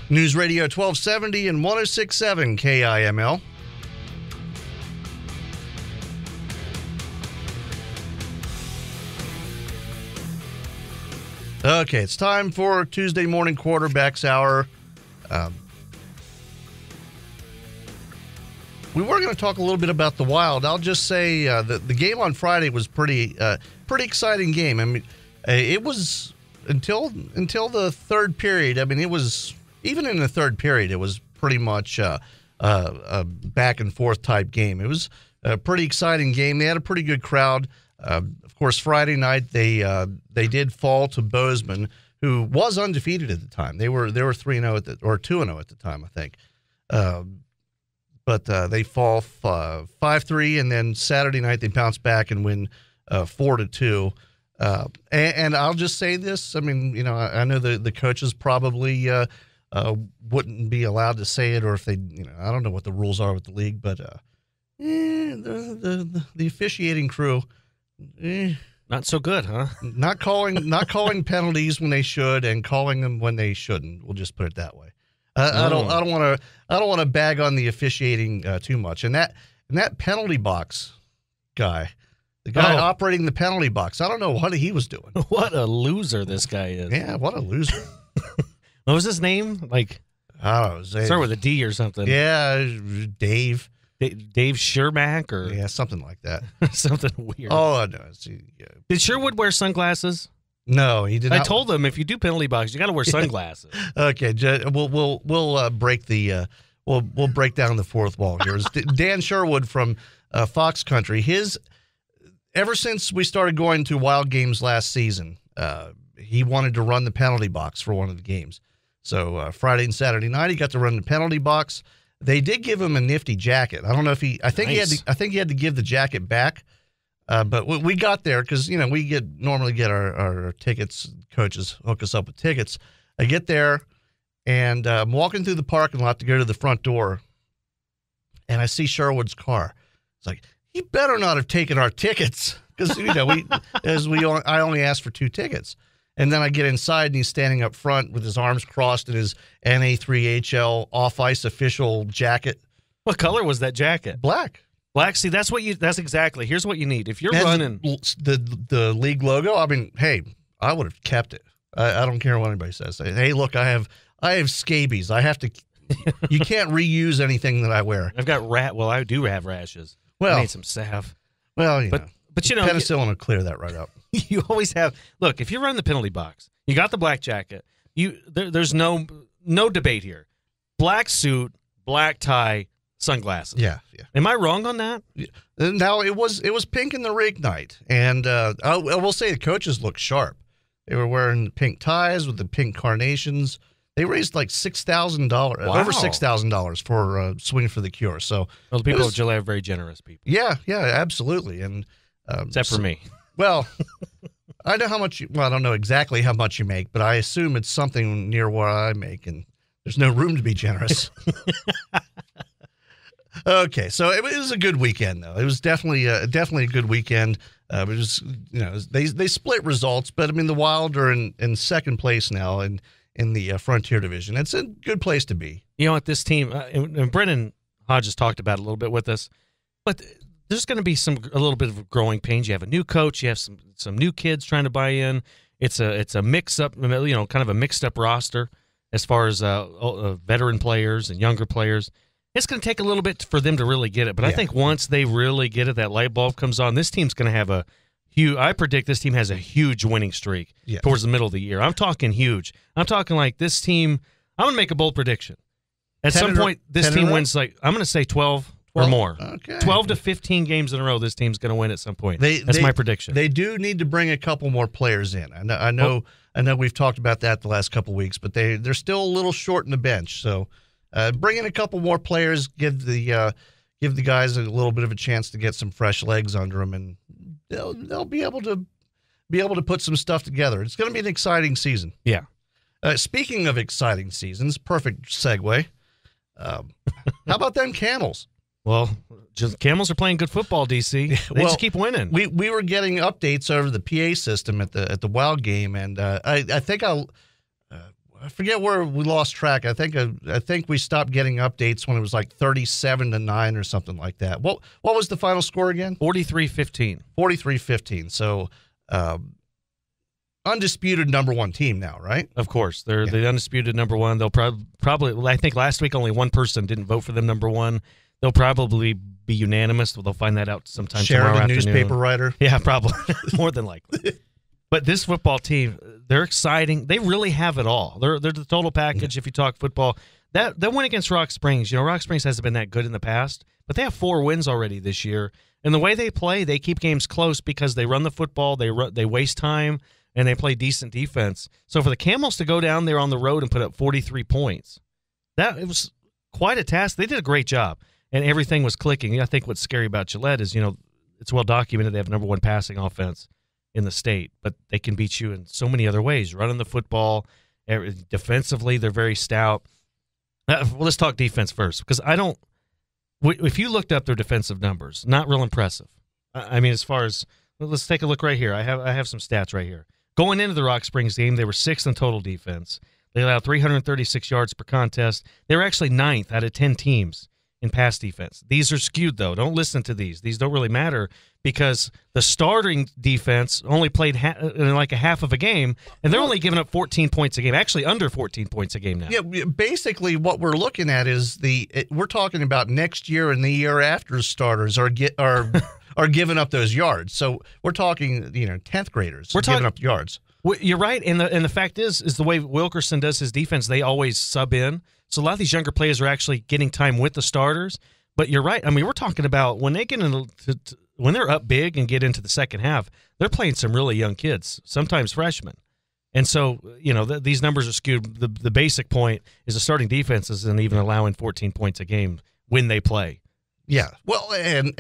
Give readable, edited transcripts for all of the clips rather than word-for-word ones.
Newsradio 1270 and 106.7 KIML. Okay, it's time for Tuesday morning quarterbacks hour. We were going to talk a little bit about the Wild. I'll just say the game on Friday was pretty exciting game. I mean, it was until the third period. I mean, it was even in the third period, it was pretty much a back and forth type game. It was a pretty exciting game. They had a pretty good crowd. Of course, Friday night they did fall to Bozeman, who was undefeated at the time. They were 3-0 or 2-0 at the time, I think. But they fall 5-3, and then Saturday night they bounce back and win 4-2. And I'll just say this: I mean, I know the coaches probably wouldn't be allowed to say it, or if they, I don't know what the rules are with the league, but the officiating crew, not so good, huh? Not calling penalties when they should, and calling them when they shouldn't. We'll just put it that way. I don't want to bag on the officiating too much. And that penalty box guy, the guy operating the penalty box, I don't know what he was doing. What a loser this guy is. Yeah, what a loser. What was his name? Like, I don't know. Start with a D or something. Yeah, Dave. Dave Shermack or yeah, something like that. Something weird. Oh no. Did Sherwood wear sunglasses? No, he did not. I told him if you do penalty box, you got to wear sunglasses. Okay, we'll break the we'll break down the fourth wall here. Dan Sherwood from Fox Country. Ever since we started going to Wild games last season, he wanted to run the penalty box for one of the games. So Friday and Saturday night, he got to run the penalty box. They did give him a nifty jacket. I don't know if I think he had to give the jacket back. But we got there because, we normally get our tickets. Coaches hook us up with tickets. I get there, and I'm walking through the parking lot to go to the front door, and I see Sherwood's car. It's like, he better not have taken our tickets because, I only asked for 2 tickets. And then I get inside, and he's standing up front with his arms crossed in his NA3HL off-ice official jacket. What color was that jacket? Black. Black, see, that's exactly. Here's what you need. If you're running the league logo, I mean, hey, I would have kept it. I don't care what anybody says. Hey, look, I have scabies. I have to. You can't reuse anything that I wear. I've got I do have rashes. Well, I need some salve. Well, but penicillin will clear that right up. You always have. Look, if you run the penalty box, you got the black jacket. There's no debate here. Black suit, black tie. Sunglasses. Yeah. Am I wrong on that? Yeah. Now it was pink in the rig night, and I will say the coaches looked sharp. They were wearing pink ties with the pink carnations. They raised like $6,000, over $6,000 for Swing for the Cure. So the people of Gillette are very generous people. Yeah, absolutely, and except for me. Well, I know how much. I don't know exactly how much you make, but I assume it's something near what I make, and there's no room to be generous. Okay, so it was a good weekend, though. It was definitely a good weekend. It was, they split results, but I mean the Wild are in second place now in the Frontier Division. It's a good place to be. At this team, and Brennan Hodges talked about it a little bit with us, but there's going to be a little bit of growing pains. You have a new coach, you have some new kids trying to buy in. It's a mix up, kind of a mixed up roster as far as veteran players and younger players. It's going to take a little bit for them to really get it, but I think once they really get it, that light bulb comes on, this team's going to have I predict this team has a huge winning streak towards the middle of the year. I'm talking huge. I'm talking like this team, I'm going to make a bold prediction. At some point, this team wins I'm going to say 12 or more. Okay. 12 to 15 games in a row, this team's going to win at some point. That's my prediction. They do need to bring a couple more players in. I know we've talked about that the last couple of weeks, but they're still a little short in the bench, so bring in a couple more players, give the guys a little bit of a chance to get some fresh legs under them, and they'll be able to put some stuff together. It's going to be an exciting season. Yeah. Speaking of exciting seasons, perfect segue. How about them Camels? Well, Camels are playing good football, DC. They just keep winning. We were getting updates over the PA system at the Wild game, and I think I forget where we lost track. I think we stopped getting updates when it was like 37-9 or something like that. What was the final score again? 43-15. 43-15. So undisputed number one team now, right? Of course. They're the undisputed number one. They'll probably, I think last week only one person didn't vote for them number one. They'll probably be unanimous. They'll find that out sometime tomorrow afternoon. Sheridan newspaper writer? Yeah, probably. More than likely. But this football team, they're exciting. They really have it all. They're the total package if you talk football. That win against Rock Springs, Rock Springs hasn't been that good in the past, but they have 4 wins already this year. And the way they play, they keep games close because they run the football, they waste time, and they play decent defense. So for the Camels to go down there on the road and put up 43 points, it was quite a task. They did a great job, and everything was clicking. I think what's scary about Gillette is, it's well documented they have number one passing offense in the state, but they can beat you in so many other ways. Running the football, defensively, they're very stout. Well, let's talk defense first, because if you looked up their defensive numbers, not real impressive. I mean, as far as, let's take a look right here. I have some stats right here. Going into the Rock Springs game, they were 6th in total defense. They allowed 336 yards per contest. They were actually 9th out of 10 teams in pass defense. These are skewed, though. Don't listen to these. These don't really matter because the starting defense only played in like a half of a game, and they're only giving up 14 points a game, actually under 14 points a game now. Yeah, basically what we're looking at is we're talking about next year and the year after starters are giving up those yards. So we're talking, 10th graders giving up yards. You're right, and the fact is the way Wilkerson does his defense, they always sub in. So a lot of these younger players are actually getting time with the starters. But you're right. I mean, we're talking about when they get when they're up big and get into the second half, they're playing some really young kids, sometimes freshmen. And so, these numbers are skewed. The basic point is the starting defense isn't even allowing 14 points a game when they play. Yeah, well, and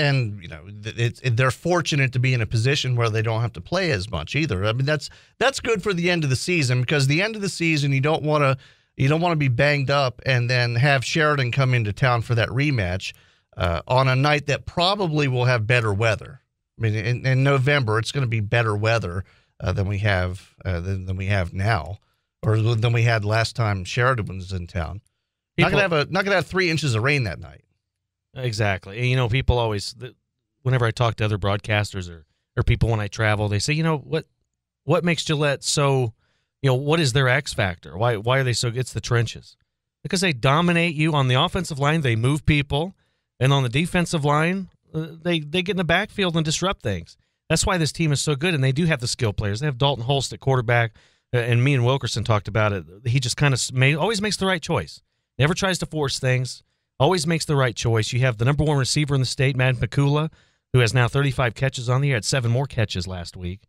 they're fortunate to be in a position where they don't have to play as much either. I mean, that's good for the end of the season, because the end of the season you don't want to be banged up and then have Sheridan come into town for that rematch on a night that probably will have better weather. I mean, in November it's going to be better weather than we have now, or than we had last time Sheridan was in town. Not gonna have 3 inches of rain that night. Exactly. And, people always, whenever I talk to other broadcasters or people when I travel, they say, what makes Gillette so, what is their X factor? Why are they so good? It's the trenches. Because they dominate you on the offensive line. They move people. And on the defensive line, they get in the backfield and disrupt things. That's why this team is so good. And they do have the skill players. They have Dalton Holst at quarterback. And me and Wilkerson talked about it. He just kind of always makes the right choice. Never tries to force things. Always makes the right choice. You have the number one receiver in the state, Matt McCula, who has now 35 catches on the year, had 7 more catches last week.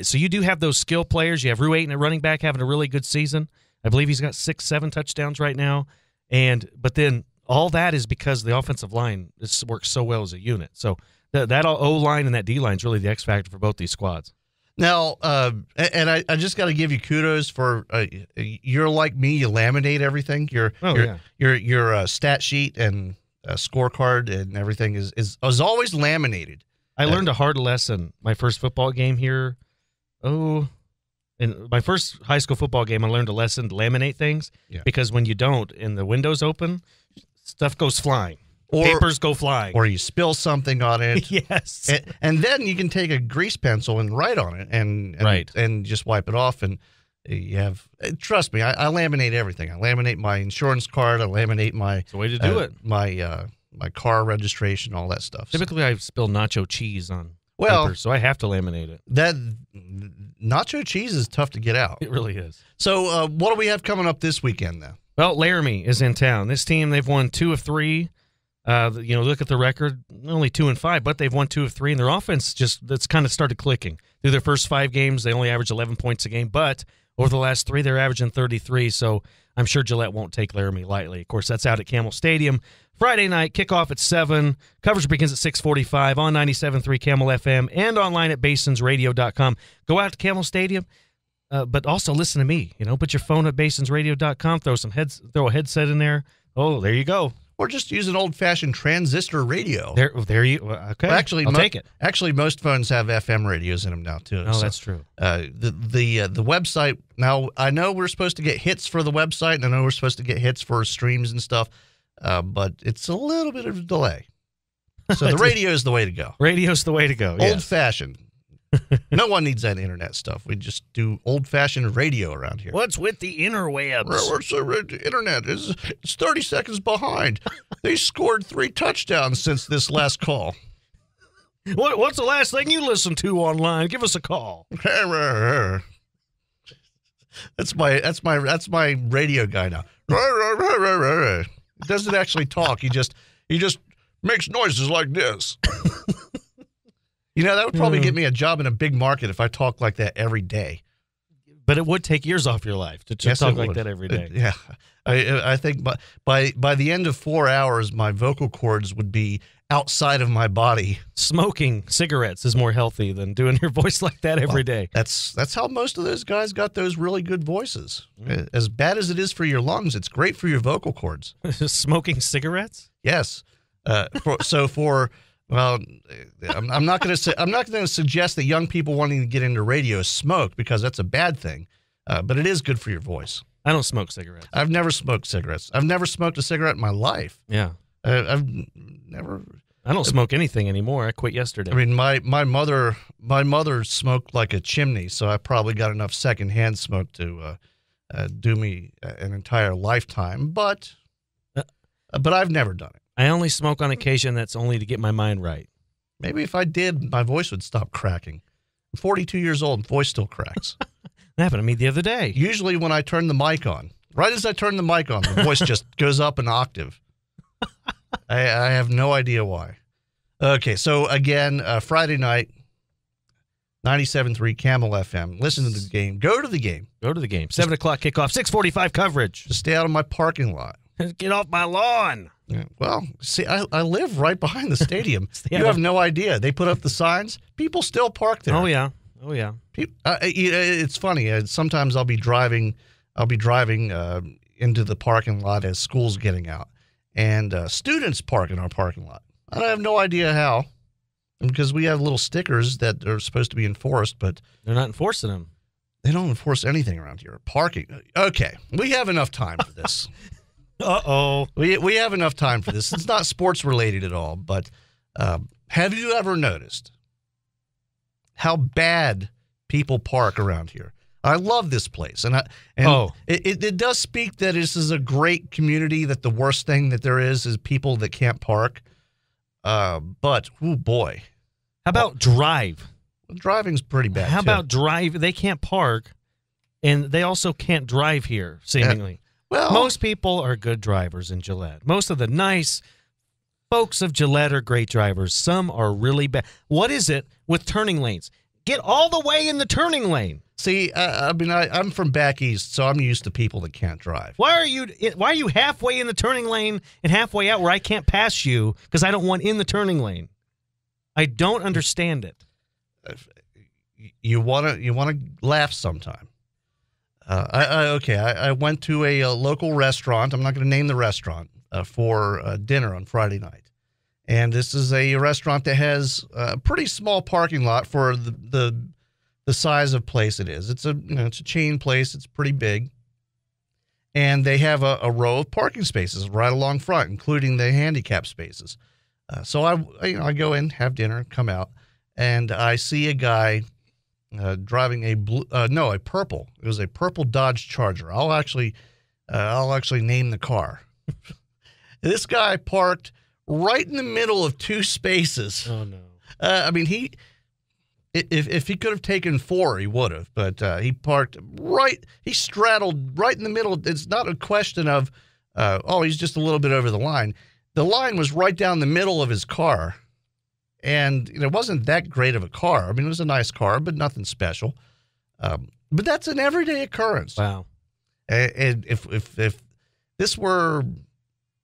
So you do have those skill players. You have Rue Ayton at running back having a really good season. I believe he's got 6-7 touchdowns right now. But then all that is because the offensive line works so well as a unit. So that O-line and that D-line is really the X factor for both these squads. Now, and I just got to give you kudos for you're like me. You laminate everything. Your stat sheet and scorecard and everything is always laminated. I learned a hard lesson my first football game here. In my first high school football game, I learned a lesson to laminate things because when you don't and the window's open, stuff goes flying. Papers go flying. Or you spill something on it. Yes. And then you can take a grease pencil and write on it and just wipe it off. And you have, trust me, I laminate everything. I laminate my insurance card. I laminate my it's the way to do it. My car registration, all that stuff. Typically, I spill nacho cheese on paper, so I have to laminate it. That nacho cheese is tough to get out. It really is. So what do we have coming up this weekend, though? Well, Laramie is in town. This team, they've won 2 of 3. Look at the record, only 2-5, but they've won 2 of 3, and their offense that's kind of started clicking. Through their first 5 games, they only average 11 points a game, but over the last 3, they're averaging 33, so I'm sure Gillette won't take Laramie lightly. Of course, that's out at Camel Stadium. Friday night, kickoff at 7. Coverage begins at 6:45 on 97.3 Camel FM and online at basonsradio.com. Go out to Camel Stadium, but also listen to me. Put your phone at basonsradio.com, throw a headset in there. Oh, there you go. or just use an old-fashioned transistor radio. There you okay. Well, actually, I'll take it. Actually, most phones have FM radios in them now too. Oh, so, that's true. The website, now I know we're supposed to get hits for the website, and I know we're supposed to get hits for streams and stuff, but it's a little bit of a delay. So the radio is the way to go. Radio's the way to go. Old-fashioned. No one needs that internet stuff. We just do old-fashioned radio around here. What's with the interwebs? The internet is 30 seconds behind. They scored 3 touchdowns since this last call. What's the last thing you listened to online? Give us a call. That's my radio guy now. He doesn't actually talk. He just makes noises like this. You know, that would probably get me a job in a big market if I talked like that every day. But it would take years off your life to talk like that every day. Yeah. I think by the end of 4 hours, my vocal cords would be outside of my body. Smoking cigarettes is more healthy than doing your voice like that every day. That's how most of those guys got those really good voices. As bad as it is for your lungs, it's great for your vocal cords. Smoking cigarettes? Yes. Well, I'm not going to suggest that young people wanting to get into radio smoke, because that's a bad thing. But it is good for your voice. I don't smoke cigarettes. I've never smoked cigarettes. I've never smoked a cigarette in my life. Yeah. I've never. I don't smoke anything anymore. I quit yesterday. I mean, my mother smoked like a chimney, so I probably got enough secondhand smoke to do me an entire lifetime. But I've never done it. I only smoke on occasion. That's only to get my mind right. Maybe if I did, my voice would stop cracking. I'm 42 years old, and voice still cracks. That happened to me the other day. Usually when I turn the mic on, right as I turn the mic on, the voice just goes up an octave. I have no idea why. Okay, so again, Friday night, 97.3 Camel FM. Listen to the game. Go to the game. Go to the game. 7 o'clock kickoff, 6:45 coverage. Just stay out of my parking lot. Get off my lawn. Yeah. Well, see, I live right behind the stadium. You have no idea. They put up the signs. People still park there. Oh, yeah. It's funny. Sometimes I'll be driving into the parking lot as school's getting out, and students park in our parking lot. I have no idea how, because we have little stickers that are supposed to be enforced, but they're not enforcing them. They don't enforce anything around here. Parking. Okay, we have enough time for this. Uh-oh. We have enough time for this. It's not sports related at all, but have you ever noticed how bad people park around here? I love this place, and it does speak that this is a great community, that the worst thing that there is people that can't park. But, oh boy. How about drive? Driving's pretty bad, How about drive? They can't park, and they also can't drive here, seemingly. Well, most people are good drivers in Gillette. Most of the nice folks of Gillette are great drivers. Some are really bad. What is it with turning lanes? Get all the way in the turning lane. See, I'm from back east, so I'm used to people that can't drive. Why are you halfway in the turning lane and halfway out where I can't pass you because I don't want in the turning lane? I don't understand it. You want to laugh sometime. I went to a local restaurant. I'm not going to name the restaurant for dinner on Friday night. And this is a restaurant that has a pretty small parking lot for the size of place it is. It's a chain place. It's pretty big. And they have a row of parking spaces right along front, including the handicap spaces. So I go in, have dinner, come out, and I see a guy driving a purple. It was a purple Dodge Charger. I'll actually name the car. This guy parked right in the middle of 2 spaces. Oh no! If he could have taken 4, he would have. But he parked right. He straddled right in the middle. It's not a question of, he's just a little bit over the line. The line was right down the middle of his car, and it wasn't that great of a car. I mean, it was a nice car, but nothing special. But that's an everyday occurrence. Wow! And if this were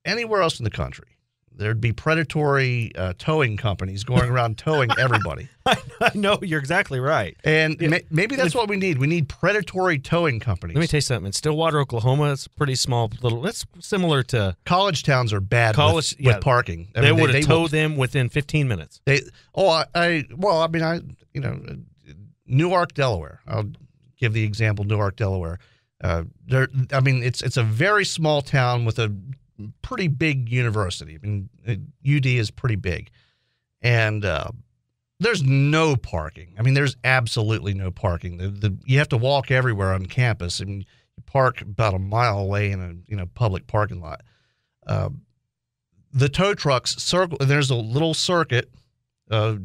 anywhere else in the country, there'd be predatory towing companies going around towing everybody. I know, you're exactly right. And maybe that's what we need. We need predatory towing companies. Let me tell you something. In Stillwater, Oklahoma, it's a pretty small little. It's similar to college towns are bad with parking. They would have towed them within 15 minutes. Newark, Delaware. I'll give the example. Newark, Delaware. It's a very small town with a pretty big university. I mean, UD is pretty big, and there's no parking. I mean, there's absolutely no parking. You have to walk everywhere on campus, and you park about a mile away in a public parking lot. The tow trucks circle. There's a little circuit,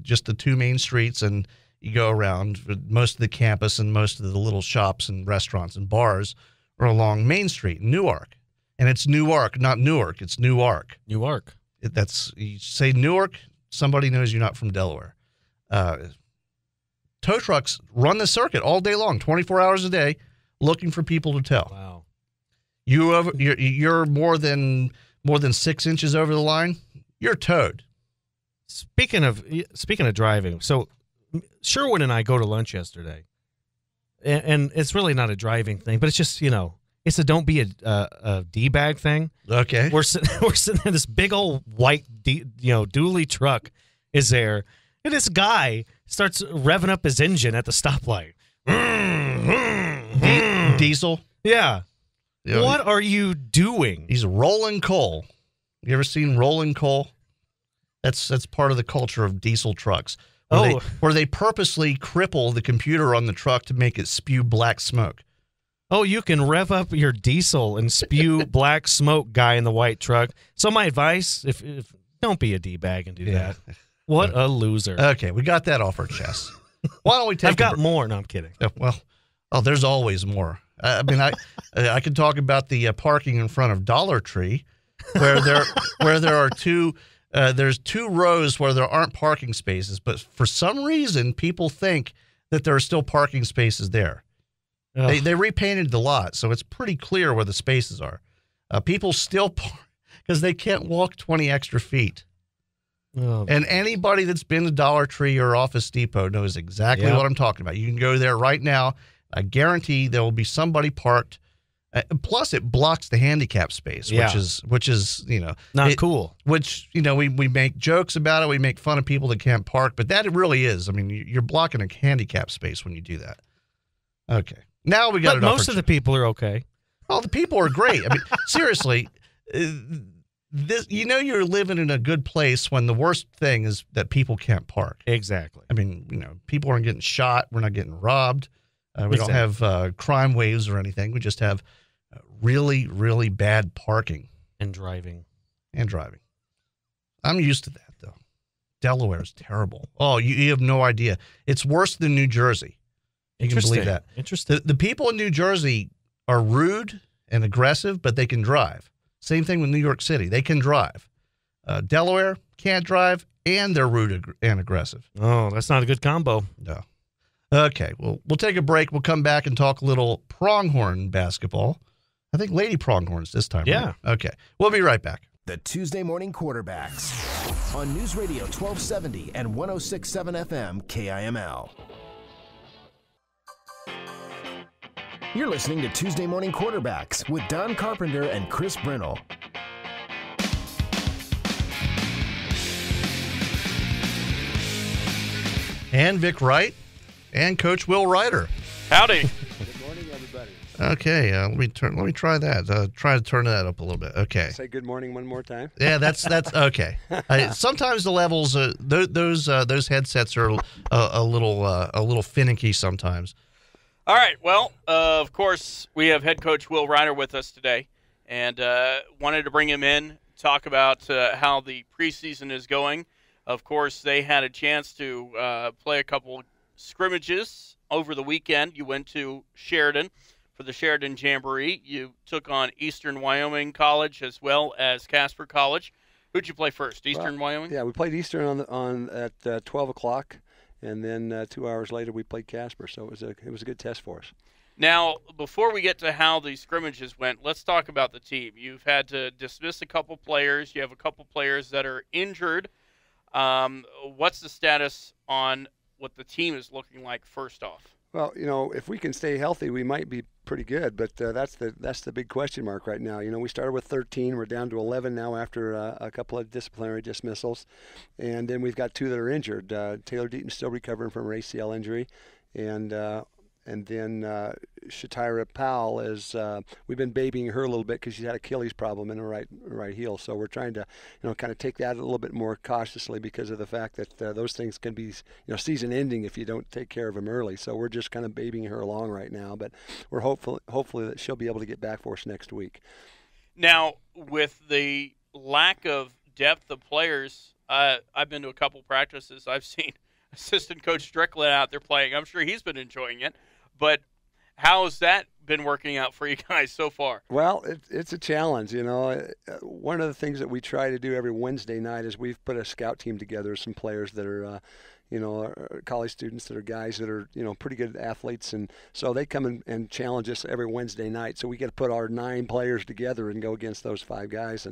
just the two main streets, and you go around. Most of the campus and most of the little shops and restaurants and bars are along Main Street in Newark. And it's Newark, not Newark. It's Newark. Newark. You say Newark, somebody knows you're not from Delaware. Tow trucks run the circuit all day long, 24 hours a day, looking for people to tow. Wow. You're more than 6 inches over the line, you're towed. Speaking of driving, so Sherwood and I go to lunch yesterday, and it's really not a driving thing, but it's just it's a don't be a D-bag thing. Okay. We're sitting in this big old white dually truck is there, and this guy starts revving up his engine at the stoplight. Diesel? Yeah. What are you doing? He's rolling coal. You ever seen rolling coal? That's part of the culture of diesel trucks. Where they purposely cripple the computer on the truck to make it spew black smoke. Oh, you can rev up your diesel and spew black smoke, guy in the white truck. So my advice, if don't be a D-bag and do that. What a loser. Okay, we got that off our chest. Why don't we take I've got more. No, I'm kidding. There's always more. I could talk about the parking in front of Dollar Tree, where there are there's 2 rows where there aren't parking spaces, but for some reason people think that there are still parking spaces there. They repainted the lot, so it's pretty clear where the spaces are. People still park because they can't walk 20 extra feet. And anybody that's been to Dollar Tree or Office Depot knows exactly what I'm talking about. You can go there right now. I guarantee there will be somebody parked. Plus, it blocks the handicap space, which is not cool. Which we make jokes about it. We make fun of people that can't park, but that it really is. I mean, you're blocking a handicap space when you do that. Okay. Now we got it. But most of the people are okay. Oh, the people are great. I mean, seriously, you're living in a good place when the worst thing is that people can't park. Exactly. I mean, people aren't getting shot. We're not getting robbed. We don't have crime waves or anything. We just have really, really bad parking. And driving. I'm used to that, though. Delaware is terrible. Oh, you have no idea. It's worse than New Jersey. You can believe that. Interesting. The people in New Jersey are rude and aggressive, but they can drive. Same thing with New York City. They can drive. Delaware can't drive, and they're rude and aggressive. Oh, that's not a good combo. No. Okay, well, we'll take a break. We'll come back and talk a little Pronghorn basketball. I think Lady Pronghorns this time. Yeah. Right? Okay, we'll be right back. The Tuesday Morning Quarterbacks on Newsradio 1270 and 106.7 FM KIML. You're listening to Tuesday Morning Quarterbacks with Don Carpenter and Chris Brennell. And Vic Wright and Coach Will Ryder. Howdy. Good morning, everybody. Okay, let me try that. Try to turn that up a little bit. Okay. Say good morning one more time. Yeah, that's okay. Sometimes the levels, those headsets are a little finicky sometimes. All right. Well, of course, we have head coach Will Ryder with us today, and wanted to bring him in, talk about how the preseason is going. Of course, they had a chance to play a couple scrimmages over the weekend. You went to Sheridan for the Sheridan Jamboree. You took on Eastern Wyoming College as well as Casper College. Who'd you play first? Eastern Wyoming? Yeah, we played Eastern at 12 o'clock, and then 2 hours later we played Casper. So it was a good test for us. Now, before we get to how the scrimmages went, let's talk about the team. You've had to dismiss a couple players. You have a couple players that are injured. What's the status on what the team is looking like first off? Well, if we can stay healthy, we might be pretty good, but that's the big question mark right now. We started with 13. We're down to 11 now after a couple of disciplinary dismissals, and then we've got 2 that are injured. Taylor Deaton's still recovering from an ACL injury, and then Shatira Powell is we've been babying her a little bit because she's had Achilles problem in her right heel. So we're trying to kind of take that a little bit more cautiously because of the fact that those things can be season ending if you don't take care of them early. So we're just kind of babying her along right now, but we're hopefully that she'll be able to get back for us next week. Now, with the lack of depth of players, I've been to a couple practices. I've seen assistant coach Strickland out there playing. I'm sure he's been enjoying it. But how has that been working out for you guys so far? Well, it's a challenge. One of the things that we try to do every Wednesday night is we've put a scout team together, some players that are college students that are guys that are, pretty good athletes. And so they come and challenge us every Wednesday night. So we get to put our 9 players together and go against those 5 guys.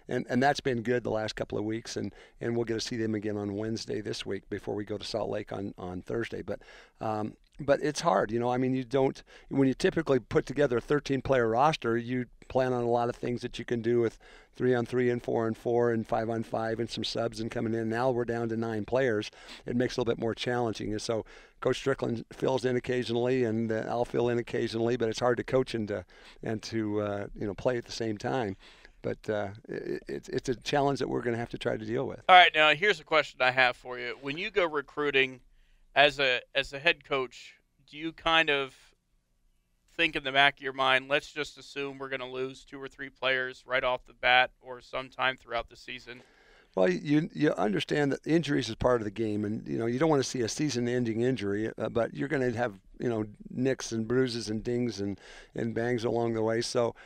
And that's been good the last couple of weeks. And we'll get to see them again on Wednesday this week before we go to Salt Lake on Thursday. But it's hard, when you typically put together a 13-player roster, you plan on a lot of things that you can do with 3-on-3 and 4-on-4 and 5-on-5 and some subs and coming in. Now we're down to 9 players. It makes it a little bit more challenging. And so Coach Strickland fills in occasionally, and I'll fill in occasionally, but it's hard to coach and to play at the same time. But it's a challenge that we're going to have to try to deal with. All right, now here's a question I have for you. When you go recruiting as a head coach, do you kind of think in the back of your mind, let's just assume we're going to lose 2 or 3 players right off the bat or sometime throughout the season? Well, you understand that injuries is part of the game, and you don't want to see a season-ending injury, but you're going to have nicks and bruises and dings and bangs along the way. So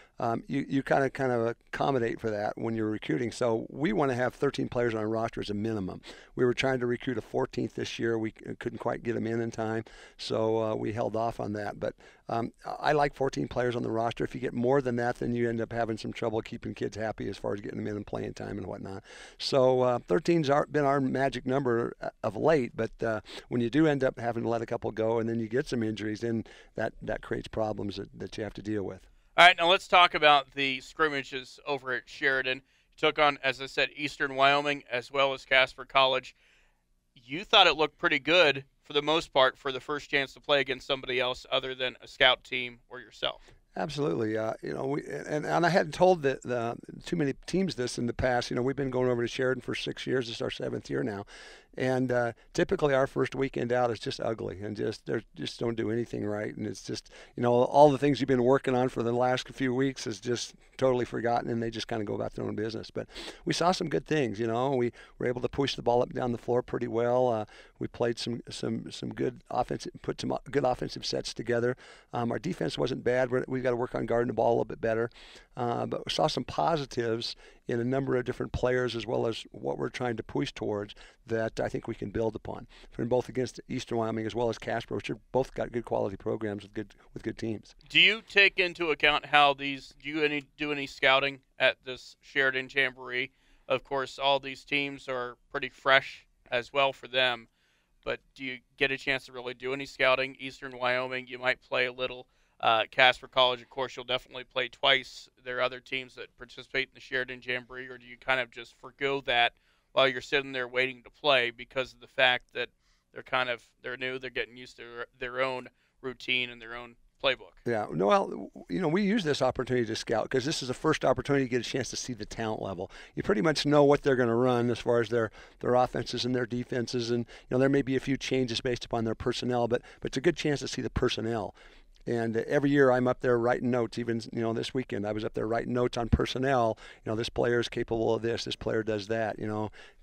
you kind of accommodate for that when you're recruiting. So we want to have 13 players on our roster as a minimum. We were trying to recruit a 14th this year. We couldn't quite get them in time, so we held off on that. But I like 14 players on the roster. If you get more than that, then you end up having some trouble keeping kids happy as far as getting them in and playing time and whatnot. So 13's been our magic number of late, but when you do end up having to let a couple go and then you get some injuries, then that creates problems that you have to deal with. All right, now let's talk about the scrimmages over at Sheridan. You took on, as I said, Eastern Wyoming as well as Casper College. You thought it looked pretty good for the most part for the first chance to play against somebody else other than a scout team or yourself. Absolutely. And I hadn't told too many teams this in the past. We've been going over to Sheridan for 6 years. This is our 7th year now. And typically our first weekend out is just ugly and just don't do anything right. And it's just, all the things you've been working on for the last few weeks is just totally forgotten, and they just kind of go about their own business. But we saw some good things, We were able to push the ball up and down the floor pretty well. We played some good offensive, put some good offensive sets together. Our defense wasn't bad. We've got to work on guarding the ball a little bit better. But we saw some positives in a number of different players as well as what we're trying to push towards that I think we can build upon, from both against Eastern Wyoming as well as Casper, which are both got good quality programs with good teams. Do you take into account how do you do any scouting at this Sheridan Jamboree? Of course, all these teams are pretty fresh as well for them, but do you get a chance to really do any scouting? Eastern Wyoming, you might play a little. Casper College, of course, you'll definitely play twice. There are other teams that participate in the Sheridan Jamboree, or do you kind of just forgo that while you're sitting there waiting to play because of the fact that they're new, they're getting used to their own routine and their own playbook? Yeah, well, we use this opportunity to scout because this is the first opportunity to get a chance to see the talent level. You pretty much know what they're going to run as far as their offenses and their defenses, and there may be a few changes based upon their personnel, but it's a good chance to see the personnel. And every year I'm up there writing notes. Even this weekend I was up there writing notes on personnel. This player is capable of this. This player does that.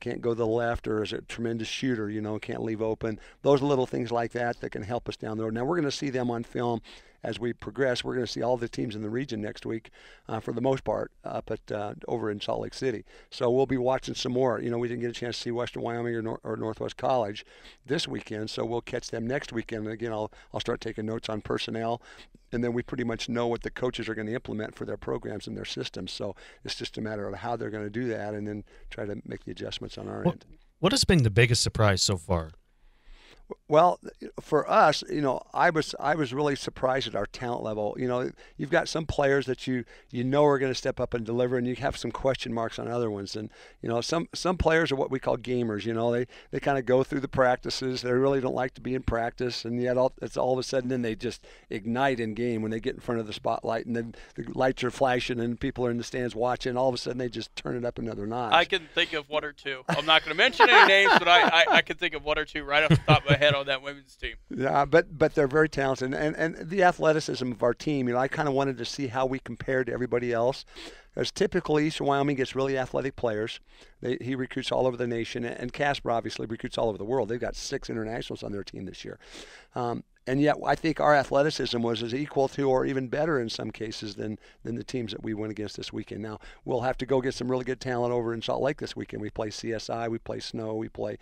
Can't go to the left, or is a tremendous shooter. Can't leave open. Those little things like that can help us down the road. Now we're going to see them on film as we progress, we're going to see all the teams in the region next week, for the most part, up at over in Salt Lake City. So we'll be watching some more. We didn't get a chance to see Western Wyoming or Northwest College this weekend, so we'll catch them next weekend. And again, I'll start taking notes on personnel, and then we pretty much know what the coaches are going to implement for their programs and their systems. So it's just a matter of how they're going to do that, and then try to make the adjustments on our end. What has been the biggest surprise so far? Well, for us, I was really surprised at our talent level. You've got some players that you know are going to step up and deliver, and you have some question marks on other ones. And some players are what we call gamers. They kind of go through the practices. They really don't like to be in practice, and yet it's all of a sudden then they just ignite in game when they get in front of the spotlight, and then the lights are flashing and people are in the stands watching. All of a sudden they just turn it up another notch. I can think of one or two. I'm not going to mention any names, but I can think of one or two right off the top of my head on that women's team. Yeah, but they're very talented, and the athleticism of our team. I kind of wanted to see how we compared to everybody else, because typically Eastern Wyoming gets really athletic players. He recruits all over the nation, and Casper obviously recruits all over the world. They've got 6 internationals on their team this year. And yet I think our athleticism was as equal to or even better in some cases than the teams that we went against this weekend. Now, we'll have to go get some really good talent over in Salt Lake this weekend. We play CSI, we play Snow, we play,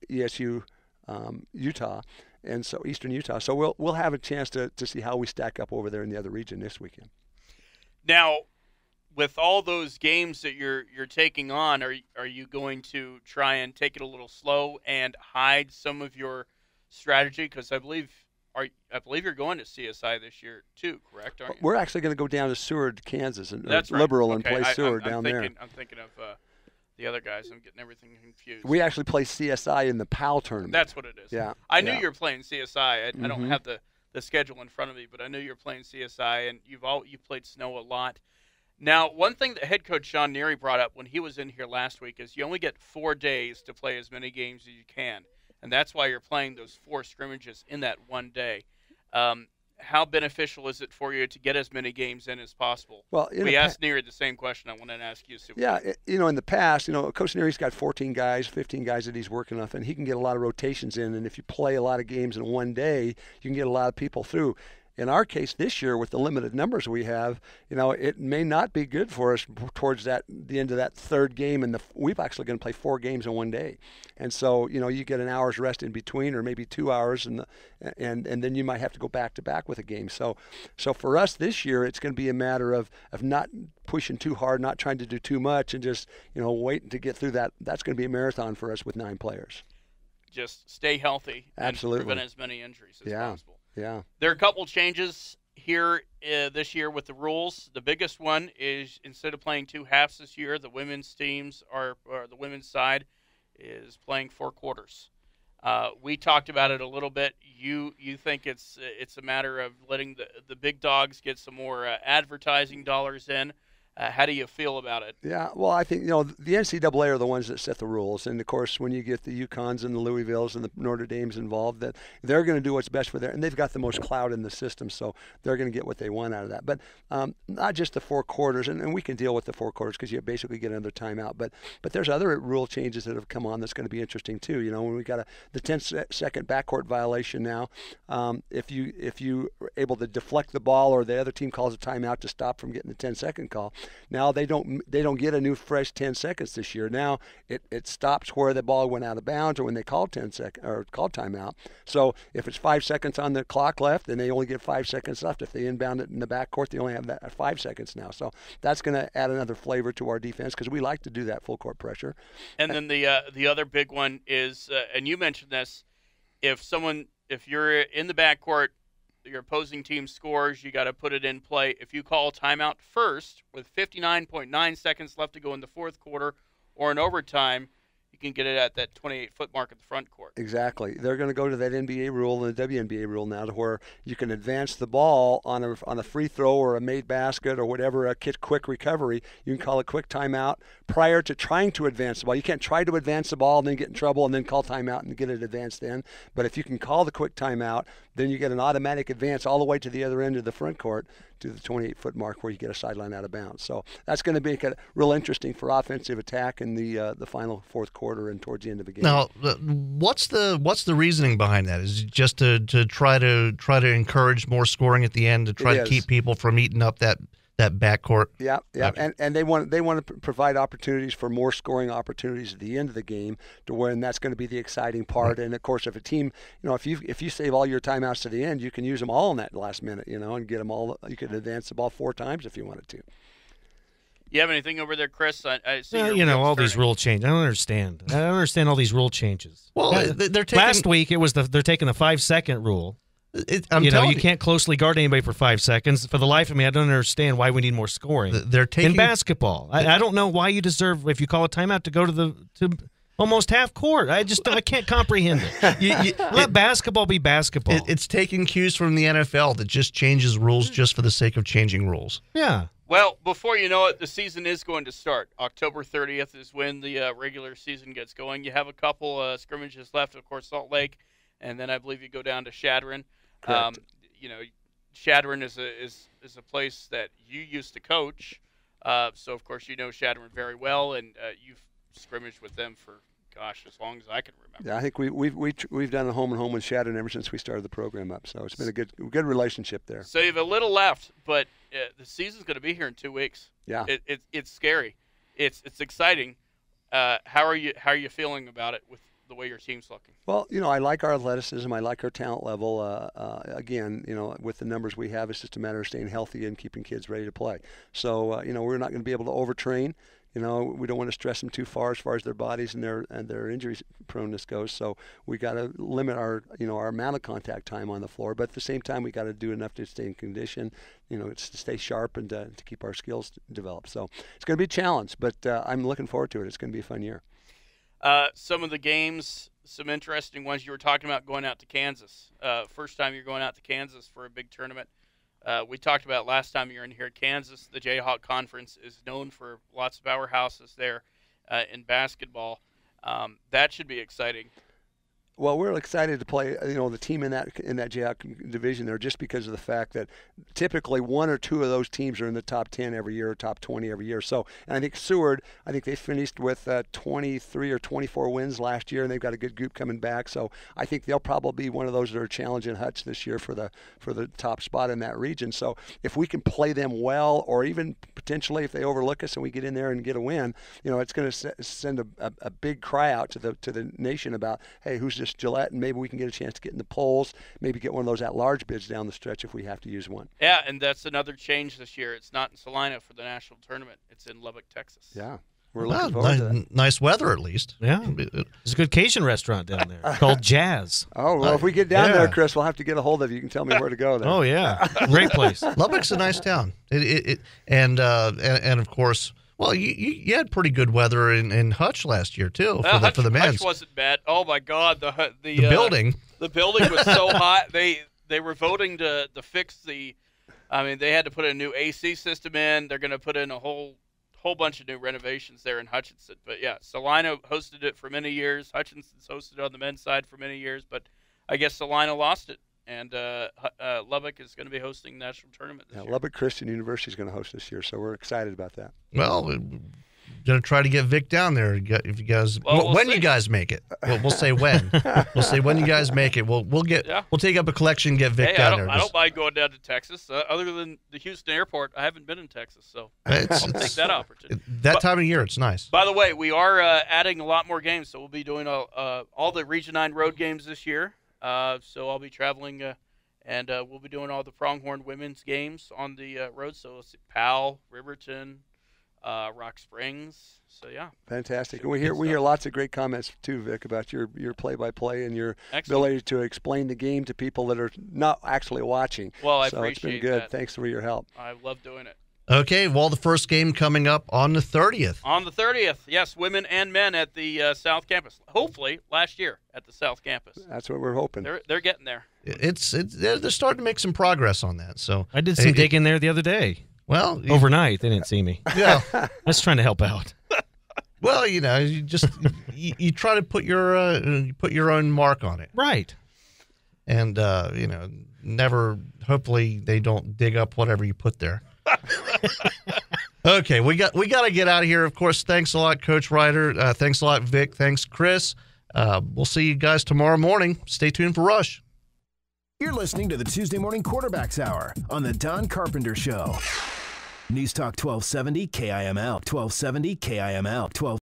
ESU, Utah, and so Eastern Utah. So we'll have a chance to see how we stack up over there in the other region this weekend. Now, with all those games that you're taking on, are you going to try and take it a little slow and hide some of your strategy? Because I believe you're going to CSI this year too, correct? Aren't you? We're actually going to go down to Seward, Kansas, and That's right. Liberal, Okay. and play Seward down there. I'm thinking of the other guys. I'm getting everything confused. We actually play CSI in the PAL tournament. That's what it is. Yeah. I knew you were playing CSI. I don't have the schedule in front of me, but I knew you were playing CSI, and you've played Snow a lot. Now, one thing that head coach Sean Neary brought up when he was in here last week is you only get 4 days to play as many games as you can, and that's why you're playing those 4 scrimmages in that one day. How beneficial is it for you to get as many games in as possible? Well, we asked Neary the same question. I wanted to ask you. In the past, Coach Neary's got 14 guys, 15 guys that he's working off, and he can get a lot of rotations in. And if you play a lot of games in one day, you can get a lot of people through. In our case this year, with the limited numbers we have, it may not be good for us towards the end of that 3rd game, and we've actually going to play 4 games in one day, and so you get an hour's rest in between, or maybe 2 hours, and then you might have to go back to back with a game. So for us this year, it's going to be a matter of not pushing too hard, not trying to do too much, and just waiting to get through that. That's going to be a marathon for us with 9 players. Just stay healthy. Absolutely. And prevent as many injuries as possible. Yeah. There are a couple changes here this year with the rules. The biggest one is instead of playing 2 halves this year, the women's teams or the women's side is playing 4 quarters. We talked about it a little bit. You think it's a matter of letting the big dogs get some more advertising dollars in. How do you feel about it? Yeah, well, I think, the NCAA are the ones that set the rules. And, of course, when you get the UConns and the Louisvilles and the Notre Dames involved, that they're going to do what's best for and they've got the most clout in the system, so they're going to get what they want out of that. But not just the 4 quarters, and we can deal with the 4 quarters because you basically get another timeout. But there's other rule changes that have come on that's going to be interesting, too. When we got the 10-second backcourt violation now, if you are able to deflect the ball or the other team calls a timeout to stop from getting the 10-second call, now they don't get a new fresh 10 seconds this year. Now it stops where the ball went out of bounds or when they called called timeout. So if it's 5 seconds on the clock left, then they only get 5 seconds left. If they inbound it in the backcourt, they only have that 5 seconds now. So that's going to add another flavor to our defense because we like to do that full court pressure. And then the other big one is, and you mentioned this, if you're in the backcourt, your opposing team scores, you got to put it in play. If you call timeout first with 59.9 seconds left to go in the 4th quarter or in overtime, you can get it at that 28-foot mark at the front court. Exactly. They're going to go to that NBA rule and the WNBA rule now to where you can advance the ball on a free throw or a made basket or whatever, a quick recovery. You can call a quick timeout prior to trying to advance the ball. You can't try to advance the ball and then get in trouble and then call timeout and get it advanced then. But if you can call the quick timeout, then you get an automatic advance all the way to the other end of the front court to the 28-foot mark where you get a sideline out of bounds. So that's going to make it real interesting for offensive attack in the final 4th quarter. quarter and towards the end of the game. Now, what's the reasoning behind that? Is it just to try to encourage more scoring at the end, to try to keep people from eating up that backcourt? Yeah. Okay. And they want to provide opportunities for more scoring opportunities at the end of the game, to where that's going to be the exciting part. Right. And of course, if a team, if you save all your timeouts to the end, you can use them all in that last minute, and get them all. You could advance the ball 4 times if you wanted to. You have anything over there, Chris? I see. All these rule changes. I don't understand. All these rule changes. Well, they're taking, last week it was they're taking the 5-second rule. You can't closely guard anybody for 5 seconds. For the life of me, I don't understand why we need more scoring. They're taking in basketball. I don't know why you deserve, if you call a timeout, to go to almost half court. I can't comprehend it. Let basketball be basketball. It's taking cues from the NFL that just changes rules just for the sake of changing rules. Yeah. Well, before you know it, the season is going to start. October 30th is when the regular season gets going. You have a couple scrimmages left, of course, Salt Lake, and then I believe you go down to Shadron. Shadron is a place that you used to coach, so of course you know Shadron very well, and you've scrimmaged with them for as long as I can remember. Yeah, I think we've done a home and home with Shadron ever since we started the program up. So it's been a good relationship there. So you have a little left, but the season's going to be here in 2 weeks. Yeah, it's scary. It's exciting. How are you feeling about it with the way your team's looking? Well, I like our athleticism. I like our talent level. Again, with the numbers we have, it's just a matter of staying healthy and keeping kids ready to play. So, we're not going to be able to overtrain. We don't want to stress them too far as their bodies and their injury proneness goes. So we got to limit our amount of contact time on the floor. But at the same time, we got to do enough to stay in condition. To stay sharp and to keep our skills developed. So it's going to be a challenge, but I'm looking forward to it. It's going to be a fun year. Some of the games, some interesting ones. You were talking about going out to Kansas. First time you're going out to Kansas for a big tournament. We talked about last time you were in here at Kansas. The Jayhawk Conference is known for lots of powerhouses there in basketball. That should be exciting. Well, we're excited to play, the team in that Jayhawk division there, just because of the fact that typically 1 or 2 of those teams are in the top 10 every year, or top 20 every year. So, and I think Seward, they finished with 23 or 24 wins last year, and they've got a good group coming back. So I think they'll probably be one of those that are challenging Hutch this year for the top spot in that region. So if we can play them well, or even potentially if they overlook us and we get in there and get a win, it's going to send a big cry out to the nation about, hey, who's this Gillette, and maybe we can get a chance to get in the polls, maybe get one of those at-large bids down the stretch if we have to use one. Yeah, and that's another change this year. It's not in Salina for the national tournament. It's in Lubbock, Texas. Yeah, we're looking forward to that. Nice weather, at least. Yeah, there's a good Cajun restaurant down there called Jazz. Oh, well, if we get down there, Chris, we'll have to get a hold of you. You can tell me where to go there. Oh, yeah. Great place. Lubbock's a nice town. And of course, well, you had pretty good weather in Hutch last year too for the men's. Hutch wasn't bad. Oh my God, the building. The building was so hot. They were voting to fix the. I mean, they had to put a new AC system in. They're going to put in a whole bunch of new renovations there in Hutchinson. But yeah, Salina hosted it for many years. Hutchinson's hosted it on the men's side for many years. But I guess Salina lost it. And Lubbock is going to be hosting the national tournament this year. Lubbock Christian University is going to host this year, so we're excited about that. Well, we're going to try to get Vic down there if you guys when you guys make it. We'll say when. We'll say when you guys make it. We'll take up a collection and get Vic down there. I don't mind going down to Texas. Other than the Houston airport, I haven't been in Texas, so I'll take that opportunity. That time of year, it's nice. By the way, we are adding a lot more games, so we'll be doing all the Region 9 road games this year. So I'll be traveling, and we'll be doing all the Pronghorn women's games on the road. So we'll see Powell, Riverton, Rock Springs. So yeah, fantastic. And we hear lots of great comments too, Vic, about your play-by-play and your ability to explain the game to people that are not actually watching. Well, I appreciate that. It's been good. That. Thanks for your help. I love doing it. Okay, well, the first game coming up on the 30th. On the 30th, yes, women and men at the South Campus. Hopefully, last year at the South Campus. That's what we're hoping. They're getting there. They're starting to make some progress on that. So I did some digging there the other day. Well, overnight they didn't see me. Yeah, I was trying to help out. Well, you just you try to put your own mark on it, right? And never. Hopefully, they don't dig up whatever you put there. Okay, we got to get out of here. Of course, thanks a lot, Coach Ryder. Thanks a lot, Vic. Thanks, Chris. We'll see you guys tomorrow morning. Stay tuned for Rush. You're listening to the Tuesday Morning Quarterbacks Hour on the Don Carpenter Show. News Talk 1270 KIML, 1270 KIML, 12.